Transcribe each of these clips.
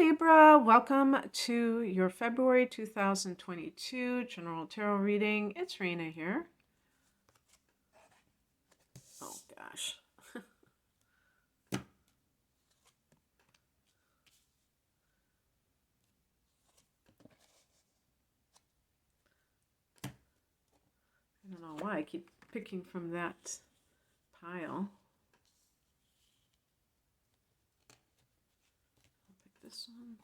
Libra, welcome to your February 2022 General Tarot reading. It's Rena here. Oh gosh. I don't know why I keep picking from that pile. I'll pick this one.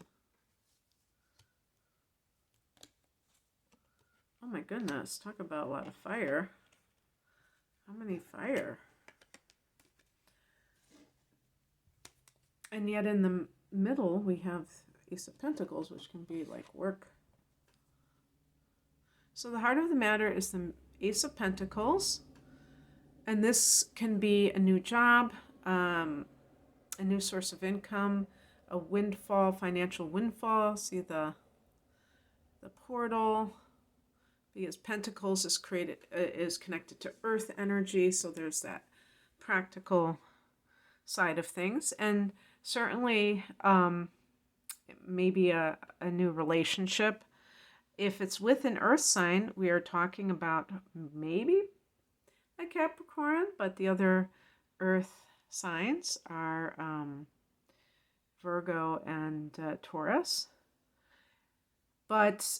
Oh my goodness, talk about a lot of fire. How many fire? And yet in the middle we have Ace of Pentacles, which can be like work. So the heart of the matter is the Ace of Pentacles. And this can be a new job, a new source of income, a windfall, financial windfall. See the portal, because Pentacles is connected to Earth energy, so there's that practical side of things, and certainly maybe a new relationship. If it's with an Earth sign, we are talking about maybe a Capricorn, but the other Earth signs are Virgo and Taurus. But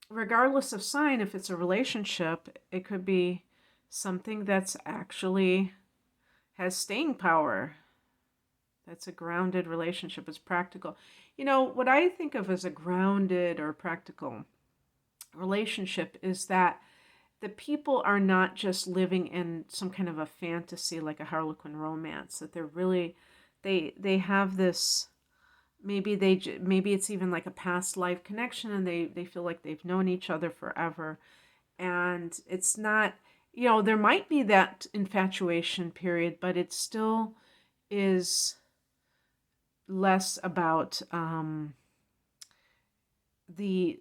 regardless of sign, if it's a relationship, it could be something that's actually has staying power. That's a grounded relationship. It's practical. You know, what I think of as a grounded or practical relationship is that the people are not just living in some kind of a fantasy like a Harlequin romance, that they're really, they have this, maybe it's even like a past life connection, and they feel like they've known each other forever. And it's not, you know, there might be that infatuation period, but it still is less about the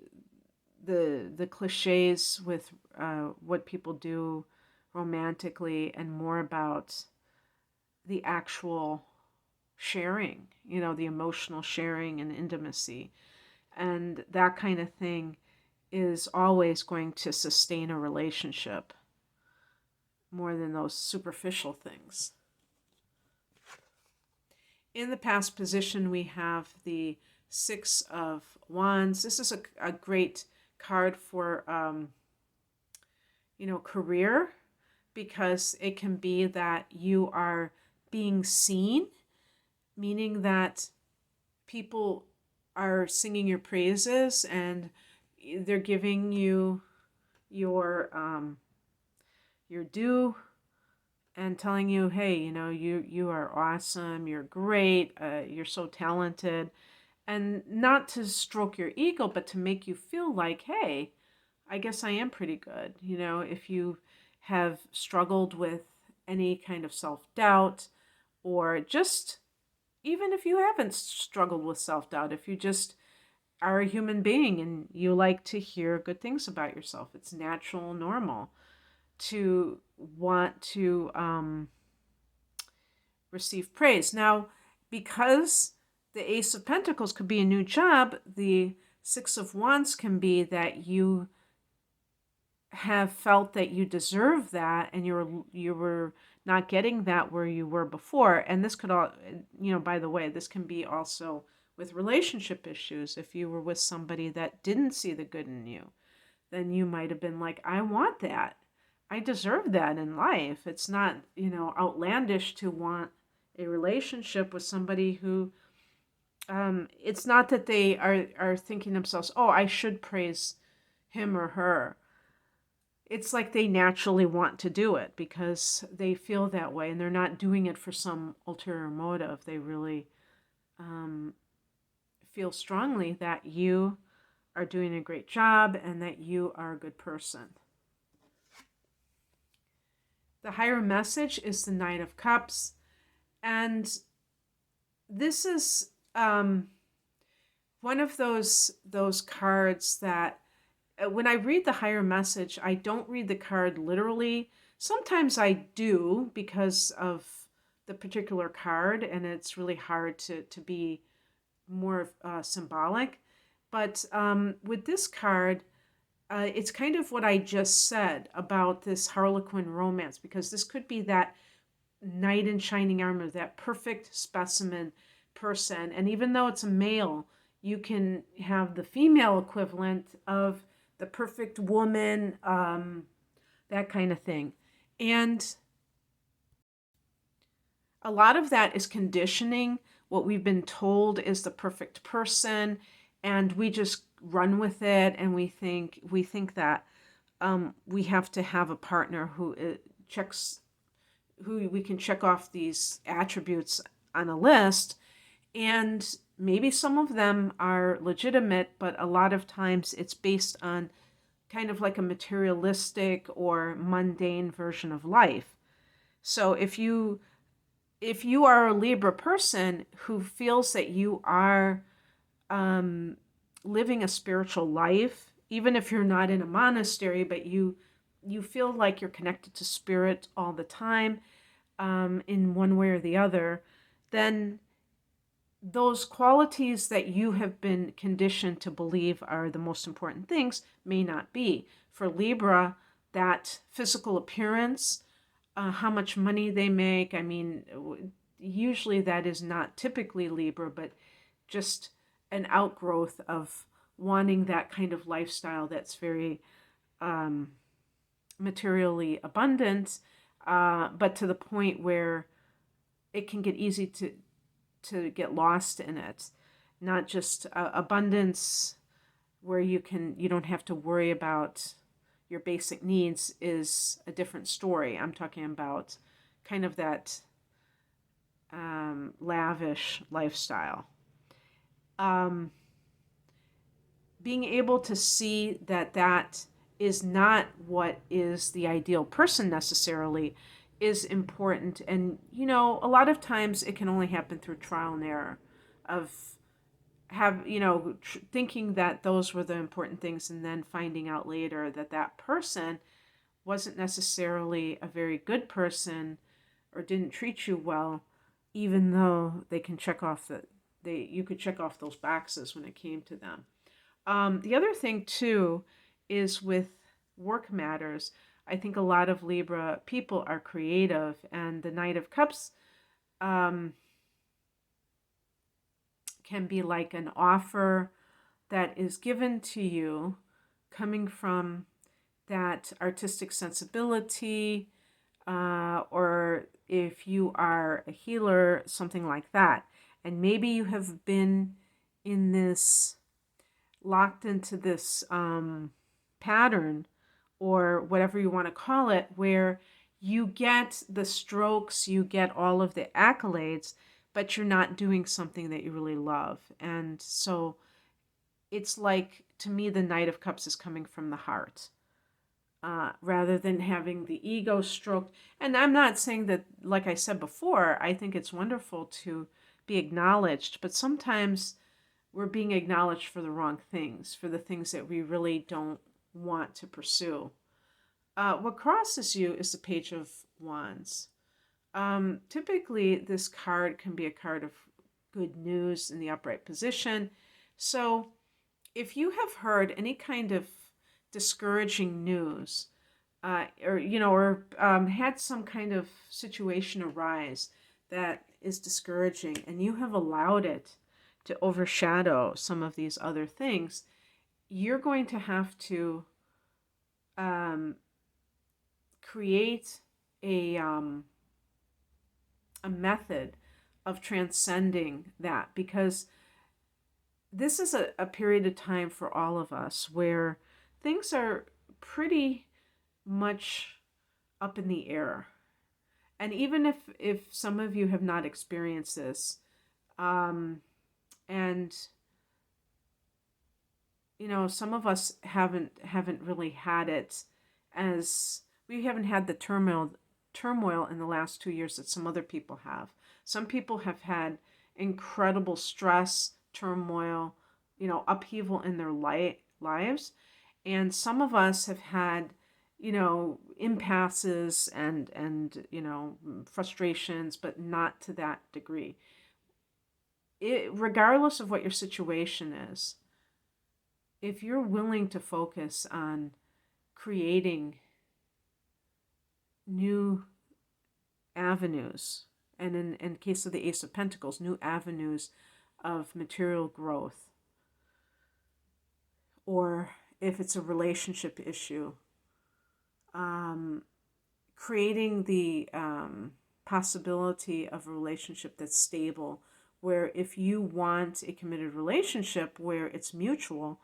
cliches with what people do romantically, and more about the actual sharing, you know, the emotional sharing and intimacy. And that kind of thing is always going to sustain a relationship more than those superficial things. In the past position, we have the Six of Wands. This is a great card for, career, because it can be that you are being seen, meaning that people are singing your praises and they're giving you your due and telling you, hey, you know, you are awesome, you're great, you're so talented. And not to stroke your ego, but to make you feel like, hey, I guess I am pretty good. You know, if you have struggled with any kind of self-doubt, or just, even if you haven't struggled with self-doubt, if you just are a human being and you like to hear good things about yourself, it's natural, normal to want to receive praise. Now, because the Ace of Pentacles could be a new job, the Six of Wands can be that you have felt that you deserve that, and you were not getting that where you were before. And this could all, you know, by the way, this can be also with relationship issues. If you were with somebody that didn't see the good in you, then you might have been like, I want that. I deserve that in life. It's not, you know, outlandish to want a relationship with somebody who, it's not that they are thinking themselves, oh, I should praise him or her. It's like they naturally want to do it because they feel that way, and they're not doing it for some ulterior motive. They really feel strongly that you are doing a great job and that you are a good person. The higher message is the Knight of Cups, and this is one of those cards that when I read the higher message, I don't read the card literally. Sometimes I do because of the particular card, and it's really hard to be more symbolic. But with this card, it's kind of what I just said about this Harlequin romance, because this could be that knight in shining armor, that perfect specimen person. And even though it's a male, you can have the female equivalent of the perfect woman, that kind of thing. And a lot of that is conditioning. What we've been told is the perfect person, and we just run with it, and we think that we have to have a partner who checks, who we can check off these attributes on a list. And maybe some of them are legitimate, but a lot of times it's based on kind of like a materialistic or mundane version of life. So if you are a Libra person who feels that you are living a spiritual life, even if you're not in a monastery, but you feel like you're connected to spirit all the time, in one way or the other, then those qualities that you have been conditioned to believe are the most important things may not be. For Libra, that physical appearance, how much money they make, I mean, usually that is not typically Libra, but just an outgrowth of wanting that kind of lifestyle that's very materially abundant, but to the point where it can get easy to get lost in it. Not just abundance where you don't have to worry about your basic needs is a different story. I'm talking about kind of that lavish lifestyle. Being able to see that is not what is the ideal person necessarily is important. And, a lot of times it can only happen through trial and error of thinking that those were the important things, and then finding out later that that person wasn't necessarily a very good person or didn't treat you well, even though they can check off you could check off those boxes when it came to them. The other thing too is with work matters. I think a lot of Libra people are creative, and the Knight of Cups can be like an offer that is given to you coming from that artistic sensibility, or if you are a healer, something like that. And maybe you have been in this, locked into this pattern, or whatever you want to call it, where you get the strokes, you get all of the accolades, but you're not doing something that you really love. And so it's like, to me, the Knight of Cups is coming from the heart, rather than having the ego stroked. And I'm not saying that, like I said before, I think it's wonderful to be acknowledged, but sometimes we're being acknowledged for the wrong things, for the things that we really don't want to pursue. What crosses you is the Page of Wands. Typically, this card can be a card of good news in the upright position. So if you have heard any kind of discouraging news, or had some kind of situation arise that is discouraging, and you have allowed it to overshadow some of these other things, you're going to have to create a method of transcending that, because this is a period of time for all of us where things are pretty much up in the air. And even if some of you have not experienced this, and some of us haven't really had it, as we haven't had the turmoil in the last 2 years that some other people have. Some people have had incredible stress, turmoil, upheaval in their lives. And some of us have had, impasses and frustrations, but not to that degree. regardless of what your situation is, if you're willing to focus on creating new avenues, and in case of the Ace of Pentacles, new avenues of material growth, or if it's a relationship issue, creating the possibility of a relationship that's stable, where if you want a committed relationship where it's mutual,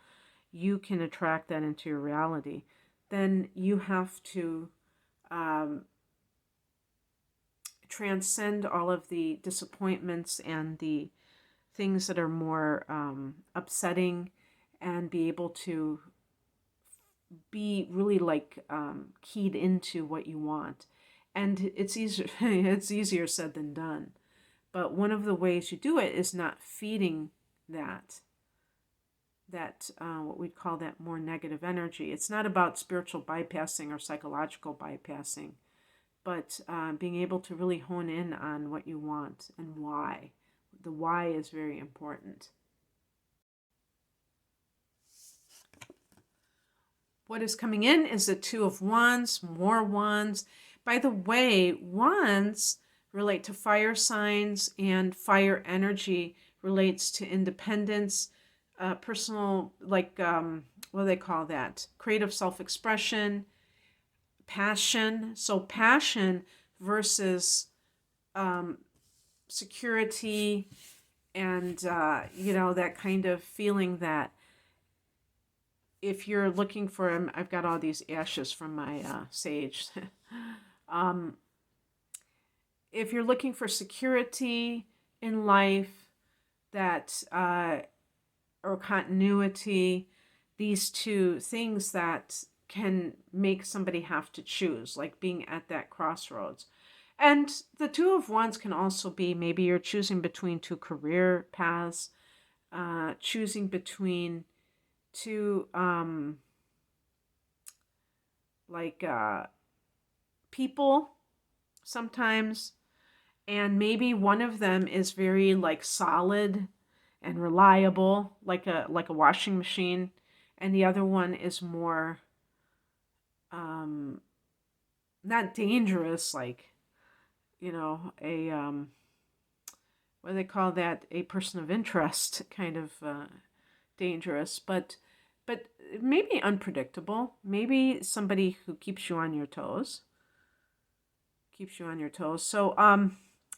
you can attract that into your reality, then you have to transcend all of the disappointments and the things that are more upsetting, and be able to be really like keyed into what you want. And it's easier it's easier said than done, but one of the ways you do it is not feeding that what we'd call that more negative energy. It's not about spiritual bypassing or psychological bypassing, but being able to really hone in on what you want and why. The why is very important. What is coming in is the Two of Wands, more wands. By the way, wands relate to fire signs, and fire energy relates to independence, personal, like, what do they call that? Creative self-expression, passion. So passion versus security, and, that kind of feeling that if you're looking for, I've got all these ashes from my sage. If you're looking for security in life, that or continuity, these two things that can make somebody have to choose, like being at that crossroads. And the Two of Wands can also be, maybe you're choosing between two career paths, choosing between two people sometimes, and maybe one of them is very like solid and reliable, like a washing machine, and the other one is more not dangerous, like, a what do they call that, a person of interest, kind of dangerous, but maybe unpredictable, maybe somebody who keeps you on your toes. So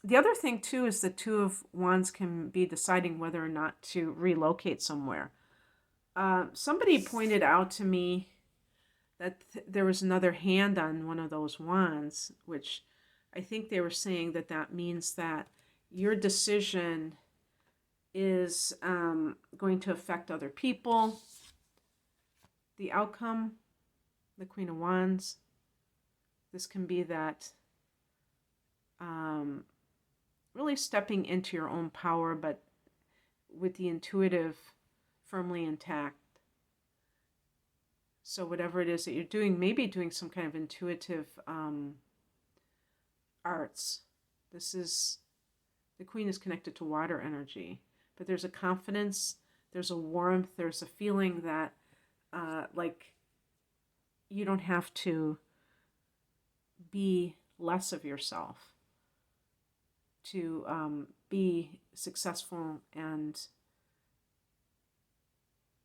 the other thing too is the Two of Wands can be deciding whether or not to relocate somewhere. Somebody pointed out to me that there was another hand on one of those wands, which I think they were saying that means that your decision is going to affect other people. The outcome, the Queen of Wands. This can be that really stepping into your own power, but with the intuitive firmly intact. So whatever it is that you're doing, maybe doing some kind of intuitive arts. The Queen is connected to water energy, but there's a confidence, there's a warmth, there's a feeling that like you don't have to be less of yourself to be successful and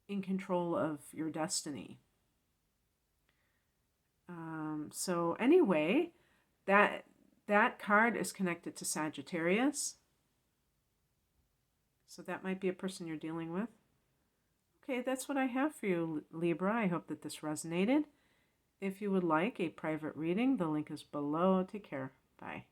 in control of your destiny. So anyway, that card is connected to Sagittarius. So that might be a person you're dealing with. Okay, that's what I have for you, Libra. I hope that this resonated. If you would like a private reading, the link is below. Take care. Bye.